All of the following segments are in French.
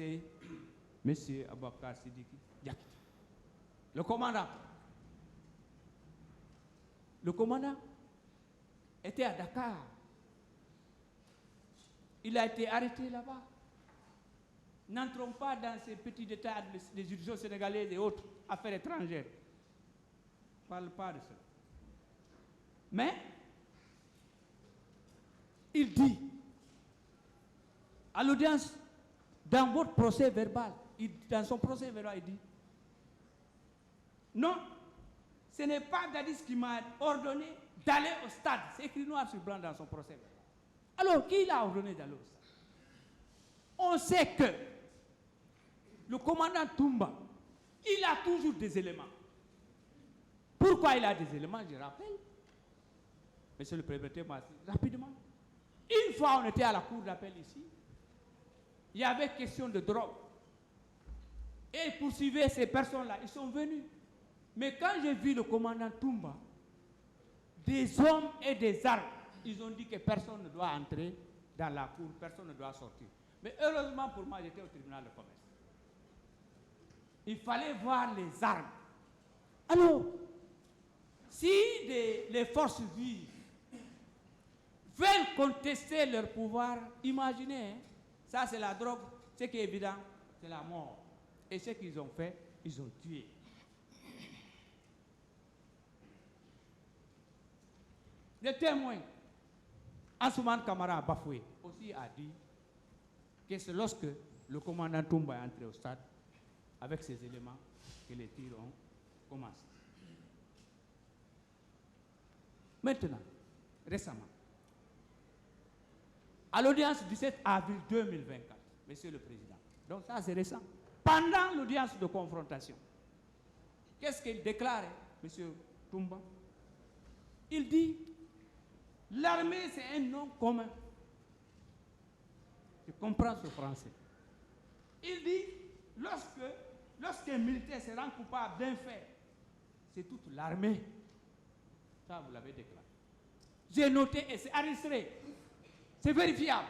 c'est M. Aboubakar Sidiki Diakité. Le commandant était à Dakar. Il a été arrêté là-bas. N'entrons pas dans ces petits détails des juridictions sénégalaises et autres affaires étrangères. Je ne parle pas de cela. Mais, il dit, à l'audience, dans votre procès verbal, dans son procès verbal, il dit, non, ce n'est pas Dadis qui m'a ordonné d'aller au stade. C'est écrit noir sur blanc dans son procès verbal. Alors, qui l'a ordonné d'aller au stade? On sait que le commandant Toumba, il a toujours des éléments. Pourquoi il a des éléments? Je rappelle. Monsieur le Président, rapidement. Une fois, on était à la cour d'appel ici. Il y avait question de drogue. Et ils poursuivaient ces personnes-là. Ils sont venus. Mais quand j'ai vu le commandant Toumba, des hommes et des armes, ils ont dit que personne ne doit entrer dans la cour, personne ne doit sortir. Mais heureusement pour moi, j'étais au tribunal de commerce. Il fallait voir les armes. Alors, si les forces vives veulent contester leur pouvoir, imaginez, hein, ça c'est la drogue, ce qui est évident, c'est la mort. Et ce qu'ils ont fait, ils ont tué. Le témoin, Ansoumane Kamara Bafoué, aussi a dit que c'est lorsque le commandant Toumba est entré au stade avec ces éléments que les tirs ont commencé. Maintenant, récemment, à l'audience du 7 avril 2024, Monsieur le Président, donc ça c'est récent, pendant l'audience de confrontation, qu'est-ce qu'il déclare, Monsieur Toumba? Il dit, l'armée c'est un nom commun. Je comprends ce français. Il dit, lorsqu'un militaire se rend coupable d'un fait, c'est toute l'armée. Ça, vous l'avez déclaré. J'ai noté et c'est enregistré. C'est vérifiable.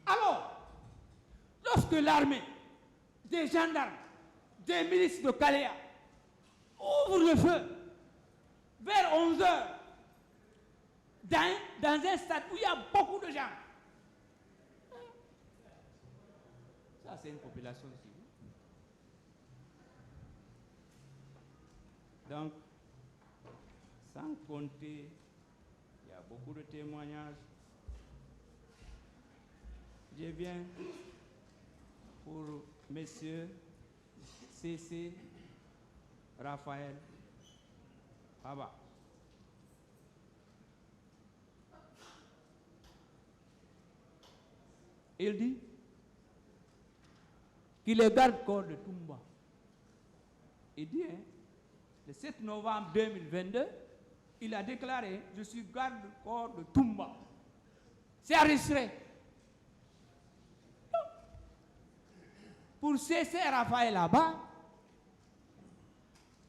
Alors, lorsque l'armée, des gendarmes, des milices de Kalea ouvrent le feu vers 11 h dans un stade où il y a beaucoup de gens, ça c'est une population civile. Donc, sans compter, il y a beaucoup de témoignages. Je viens pour messieurs C.C. Raphaël Baba. Il dit qu'il est garde-corps de Toumba. Il dit, hein, le 7 novembre 2022, il a déclaré, je suis garde-corps de Toumba. C'est enregistré. Pour cesser Raphaël là-bas,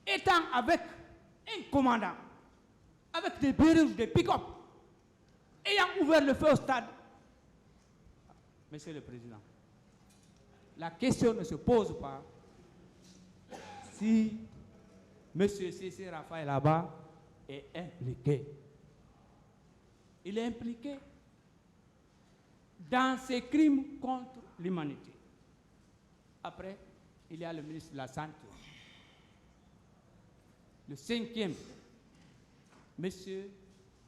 étant avec un commandant, avec des bérouges, des pick-up, ayant ouvert le feu au stade, Monsieur le Président, la question ne se pose pas si M. C.C. Raphaël là-bas est impliqué. Il est impliqué dans ces crimes contre l'humanité. Après, il y a le ministre de la Santé. Le 5e, M.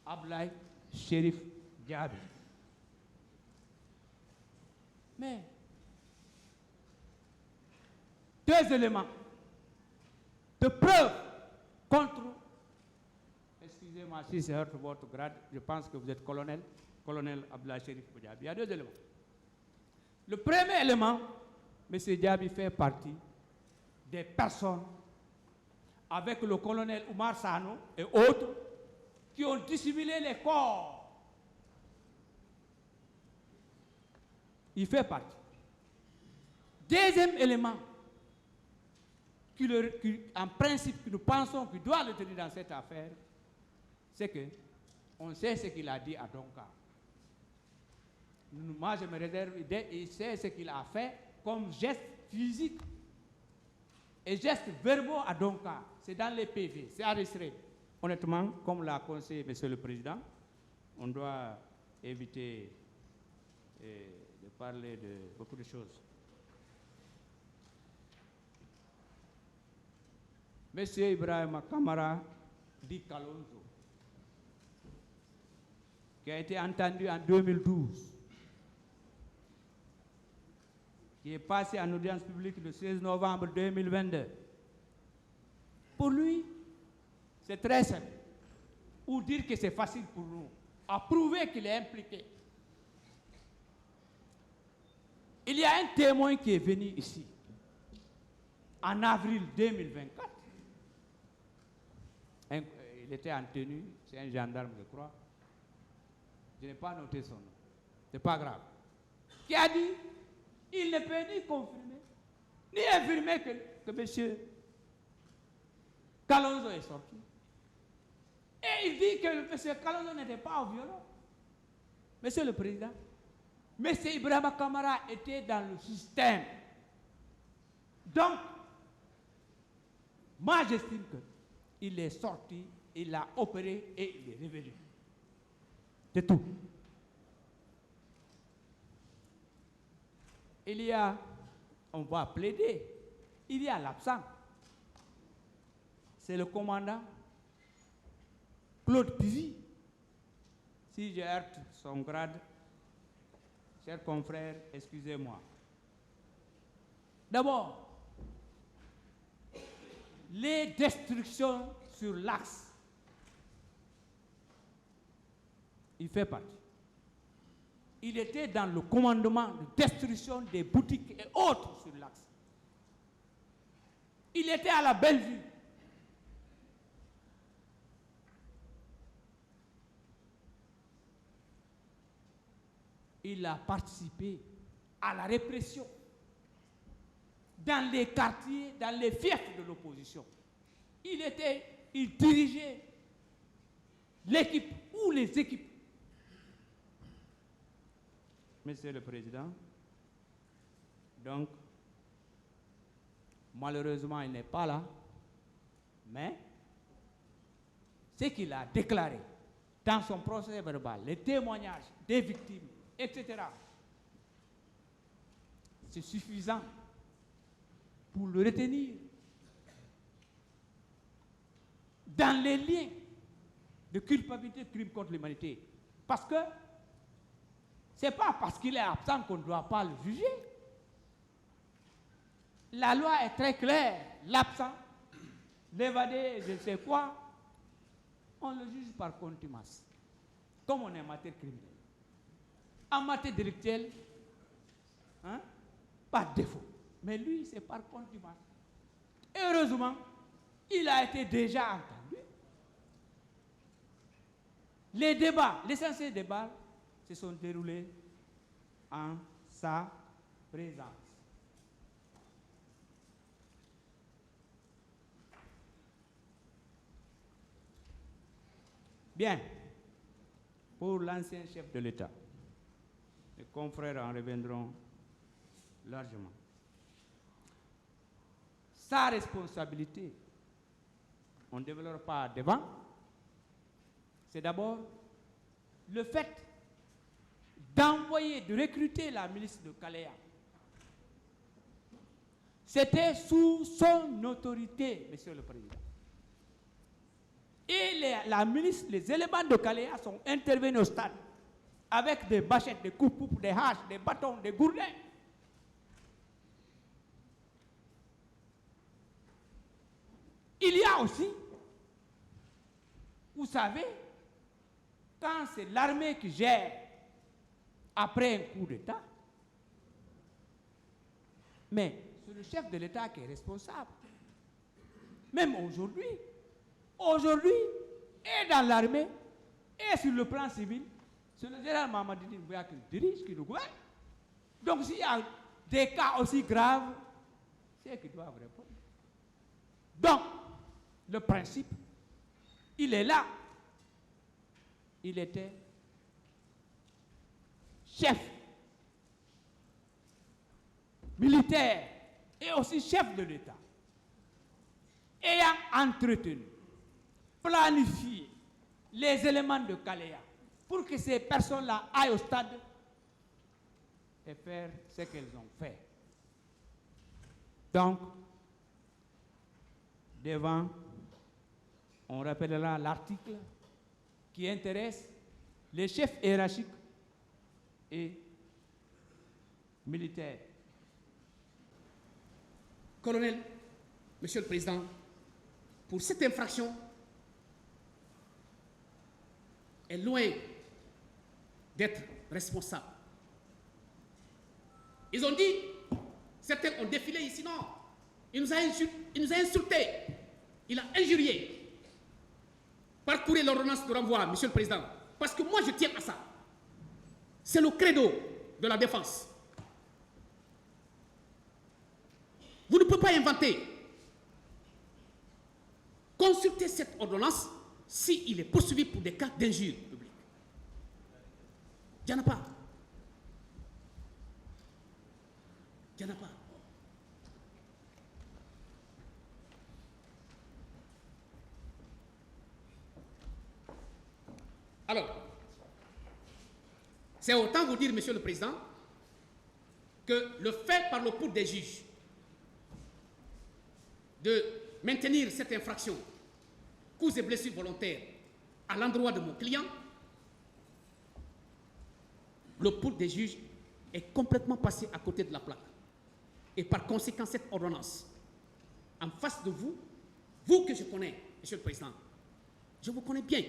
Ablaye Chérif Diaby. Mais, deux éléments de preuve contre, excusez-moi si c'est votre grade, je pense que vous êtes colonel Ablaye Chérif Diaby. Il y a deux éléments. Le premier élément, M. Diaby fait partie des personnes avec le colonel Oumar Sano et autres qui ont dissimulé les corps. Il fait partie. Deuxième élément, en principe, que nous pensons qu'il doit le tenir dans cette affaire, c'est que on sait ce qu'il a dit à Donka. Moi, je me réserve, il sait ce qu'il a fait comme gestes physiques et gestes verbaux à Donka. C'est dans les PV, c'est enregistré. Honnêtement, comme l'a conseillé Monsieur le Président, on doit éviter de parler de beaucoup de choses. Monsieur Ibrahim Kamara dit Kalonzo, qui a été entendu en 2012, qui est passé en audience publique le 16 novembre 2022. Pour lui, c'est très simple. Ou dire que c'est facile pour nous, à prouver qu'il est impliqué. Il y a un témoin qui est venu ici, en avril 2024. Il était en tenue, c'est un gendarme, je crois. Je n'ai pas noté son nom. C'est pas grave. Qui a dit, il ne peut ni confirmer, ni infirmer que M. Kalonzo est sorti. Et il dit que M. Kalonzo n'était pas au violon. Monsieur le Président, M. Ibrahim Kamara était dans le système. Donc, moi j'estime qu'il est sorti, il a opéré et il est revenu. C'est tout. Il y a, on va plaider, il y a l'absent. C'est le commandant Claude Pivy. Si je heurte son grade, chers confrères, excusez-moi. D'abord, les destructions sur l'axe. Il fait partie. Il était dans le commandement de destruction des boutiques et autres sur l'axe. Il était à la Bellevue. Il a participé à la répression dans les quartiers, dans les fiefs de l'opposition. Il dirigeait l'équipe ou les équipes. Monsieur le Président, donc, malheureusement, il n'est pas là, mais ce qu'il a déclaré dans son procès verbal, les témoignages des victimes, etc., c'est suffisant pour le retenir dans les liens de culpabilité de crime contre l'humanité. Parce que ce n'est pas parce qu'il est absent qu'on ne doit pas le juger. La loi est très claire. L'absent, l'évadé, je ne sais quoi, on le juge par contumace. Comme on est en matière criminelle. En matière délictuelle, pas de défaut. Mais lui, c'est par contumace. Heureusement, il a été déjà entendu. Les débats, l'essentiel des débats, se sont déroulés en sa présence. Bien, pour l'ancien chef de l'État, les confrères en reviendront largement. Sa responsabilité, on ne développe pas devant, c'est d'abord le fait d'envoyer, de recruter la milice de Kaléa. C'était sous son autorité, Monsieur le Président. Et la milice, les éléments de Kaléa sont intervenus au stade avec des bâchettes, des coupes, des haches, des bâtons, des gourdins. Il y a aussi, vous savez, quand c'est l'armée qui gère après un coup d'État, mais c'est le chef de l'État qui est responsable. Même aujourd'hui, et dans l'armée, et sur le plan civil, c'est le général Mamadi Doumbouya qui dirige, qui nous gouverne. Donc s'il y a des cas aussi graves, c'est eux qui doivent répondre. Donc, le principe, il est là. Il était chef militaire et aussi chef de l'État, ayant entretenu, planifié les éléments de Kalea pour que ces personnes-là aillent au stade et faire ce qu'elles ont fait. Donc, devant, on rappellera l'article qui intéresse les chefs hiérarchiques et militaires. Colonel, Monsieur le Président, pour cette infraction, est loin d'être responsable. Ils ont dit, certains ont défilé ici, non, il nous a insultés, il a injurié. Parcourez l'ordonnance de renvoi, Monsieur le Président, parce que moi je tiens à ça. C'est le credo de la défense. Vous ne pouvez pas inventer. Consultez cette ordonnance s'il est poursuivi pour des cas d'injure publique. Il n'y en a pas. Il n'y en a pas. Alors, c'est autant vous dire, Monsieur le Président, que le fait par le pouls des juges de maintenir cette infraction, coups et blessures volontaires, à l'endroit de mon client, le pouls des juges est complètement passé à côté de la plaque. Et par conséquent, cette ordonnance, en face de vous, vous que je connais, Monsieur le Président, je vous connais bien.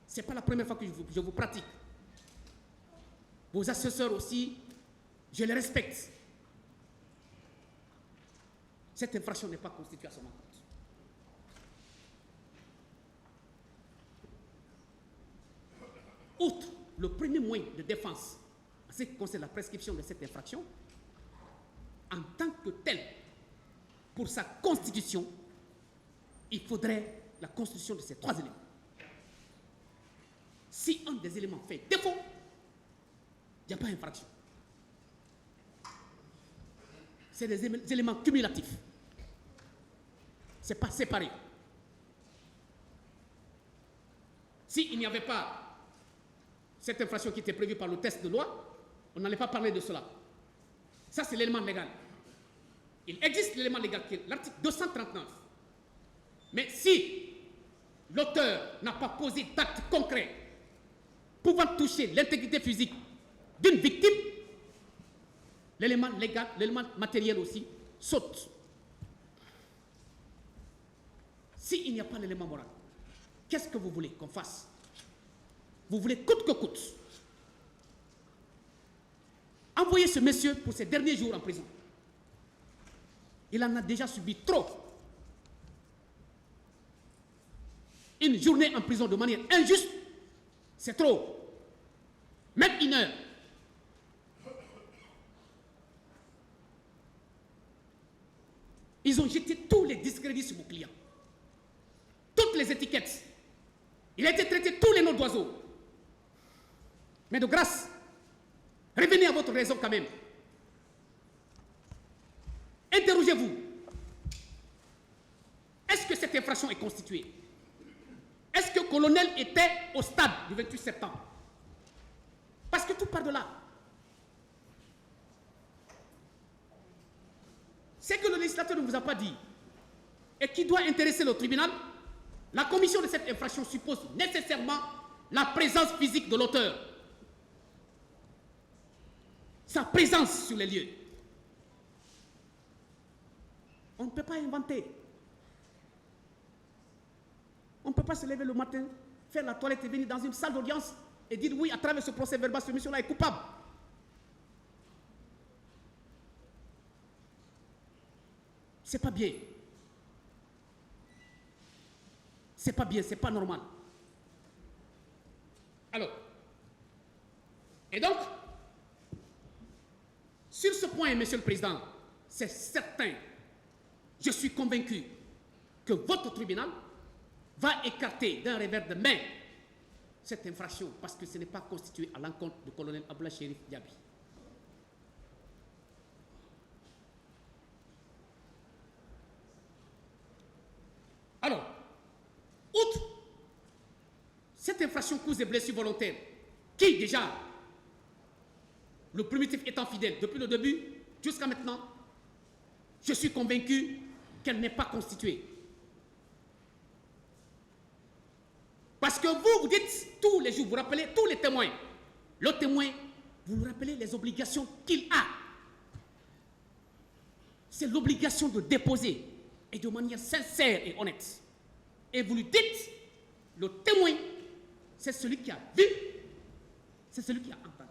Ce n'est pas la première fois que je vous pratique. Vos assesseurs aussi, je les respecte. Cette infraction n'est pas constituée à son encontre. Outre le premier moyen de défense, en ce qui concerne la prescription de cette infraction, en tant que tel, pour sa constitution, il faudrait la constitution de ces trois éléments. Si un des éléments fait défaut, il n'y a pas d'infraction. C'est des éléments cumulatifs. Ce n'est pas séparé. S'il n'y avait pas cette infraction qui était prévue par le texte de loi, on n'allait pas parler de cela. Ça, c'est l'élément légal. Il existe l'élément légal qui est l'article 239. Mais si l'auteur n'a pas posé d'acte concret pouvant toucher l'intégrité physique d'une victime, l'élément légal, l'élément matériel aussi, saute. S'il n'y a pas l'élément moral, qu'est-ce que vous voulez qu'on fasse? Vous voulez coûte que coûte envoyer ce monsieur pour ses derniers jours en prison. Il en a déjà subi trop. Une journée en prison de manière injuste, c'est trop. Même une heure. Ils ont jeté tous les discrédits sur mon client. Toutes les étiquettes. Il a été traité tous les noms d'oiseaux. Mais de grâce, revenez à votre raison quand même. Interrogez-vous. Est-ce que cette infraction est constituée? Est-ce que le colonel était au stade du 28 septembre? Parce que tout part de là. C'est que le législateur ne vous a pas dit et qui doit intéresser le tribunal, la commission de cette infraction suppose nécessairement la présence physique de l'auteur. Sa présence sur les lieux. On ne peut pas inventer. On ne peut pas se lever le matin, faire la toilette et venir dans une salle d'audience et dire oui, à travers ce procès verbal, ce monsieur-là est coupable. C'est pas bien. C'est pas bien, c'est pas normal. Alors, et donc, sur ce point, Monsieur le Président, c'est certain, je suis convaincu que votre tribunal va écarter d'un revers de main cette infraction parce que ce n'est pas constitué à l'encontre du colonel Abdoulaye Chérif Diaby. cette infraction cause des blessures volontaires, qui déjà, le primitif étant fidèle depuis le début jusqu'à maintenant, je suis convaincu qu'elle n'est pas constituée. Parce que vous dites tous les jours, vous rappelez tous les témoins. Le témoin, vous lui rappelez les obligations qu'il a. C'est l'obligation de déposer, et de manière sincère et honnête. Et vous lui dites, le témoin, c'est celui qui a vu, c'est celui qui a entendu.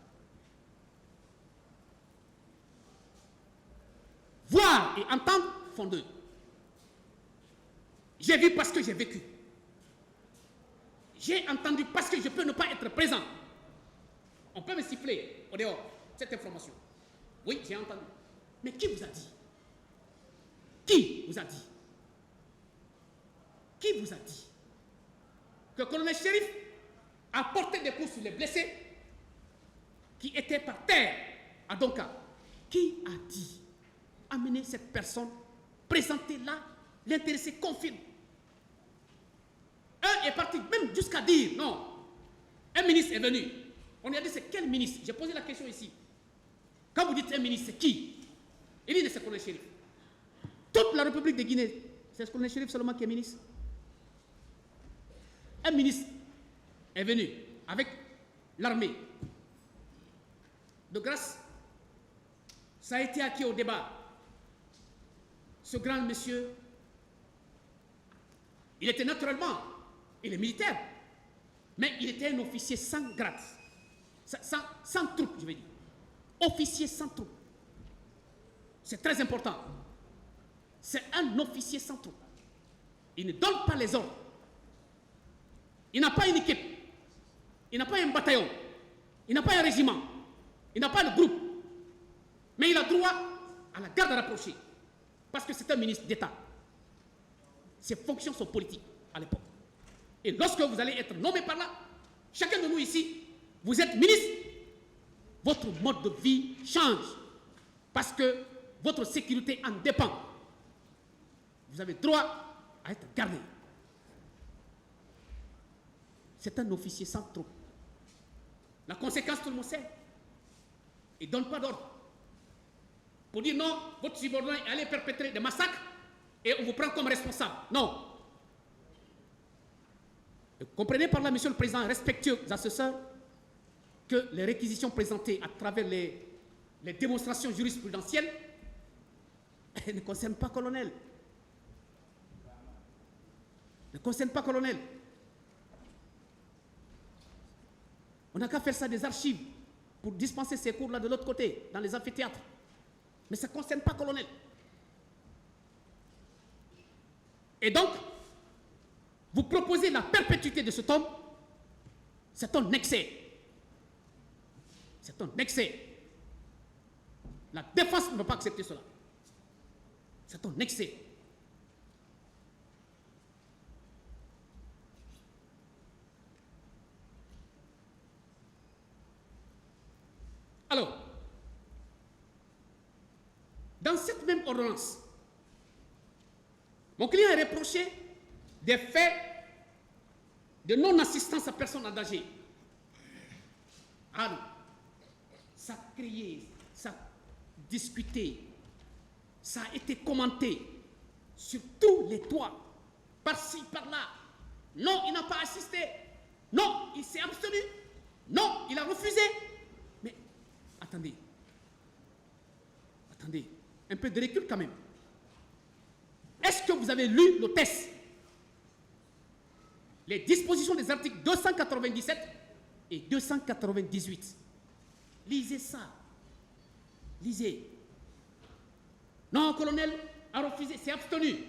Voir et entendre font deux. J'ai vu parce que j'ai vécu. J'ai entendu parce que je peux ne pas être présent. On peut me siffler au dehors, cette information. Oui, j'ai entendu. Mais qui vous a dit? Qui vous a dit? Qui vous a dit que le colonel Chérif a porté des coups sur les blessés qui étaient par terre à Donka? Qui a dit? Amenez cette personne, présentez-la, l'intéressé confirme. Un est parti même jusqu'à dire, non, un ministre est venu. On lui a dit, c'est quel ministre? J'ai posé la question ici. Quand vous dites un ministre, c'est qui? Il dit, c'est le colonel Chérif. Toute la République de Guinée, c'est le colonel Chérif seulement qui est ministre. Un ministre est venu avec l'armée. De grâce, ça a été acquis au débat. Ce grand monsieur, il était naturellement, il est militaire, mais il était un officier sans grade, sans troupe, je vais dire. Officier sans troupe. C'est très important. C'est un officier sans troupe. Il ne donne pas les ordres. Il n'a pas une équipe. Il n'a pas un bataillon. Il n'a pas un régiment. Il n'a pas de groupe. Mais il a droit à la garde rapprochée. Parce que c'est un ministre d'État. Ses fonctions sont politiques à l'époque. Et lorsque vous allez être nommé par là, chacun de nous ici, vous êtes ministre, votre mode de vie change. Parce que votre sécurité en dépend. Vous avez droit à être gardé. C'est un officier sans troupe. La conséquence, tout le monde sait. Il ne donne pas d'ordre. Pour dire non, votre subordonné est allé perpétrer des massacres et on vous prend comme responsable. Non. Et comprenez par là, Monsieur le Président, respectueux assesseurs, que les réquisitions présentées à travers les démonstrations jurisprudentielles ne concernent pas colonel. Ne concernent pas colonel. On n'a qu'à faire ça des archives pour dispenser ces cours-là de l'autre côté, dans les amphithéâtres. Mais ça ne concerne pas colonel. Et donc, vous proposez la perpétuité de cet homme, c'est un excès. C'est un excès. La défense ne peut pas accepter cela. C'est un excès. Alors, dans cette même ordonnance, mon client est reproché des faits de non-assistance à personne en danger. Alors, ça a crié, ça a discuté, ça a été commenté sur tous les toits, par-ci, par-là. Non, il n'a pas assisté. Non, il s'est abstenu. Non, il a refusé. Mais attendez, un peu de recul quand même. Est-ce que vous avez lu le test? Les dispositions des articles 297 et 298. Lisez ça. Lisez. Non, colonel a refusé, s'est abstenu.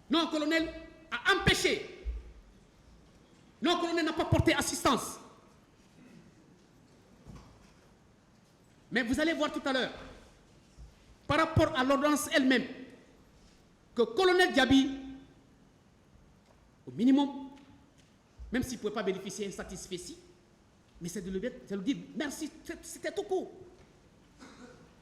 Non, colonel a empêché. Non, colonel n'a pas porté assistance. Mais vous allez voir tout à l'heure, par rapport à l'ordonnance elle-même, que colonel Diaby, au minimum, même s'il ne pouvait pas bénéficier d'un satisfait, mais c'est de lui dire merci, c'était tout court.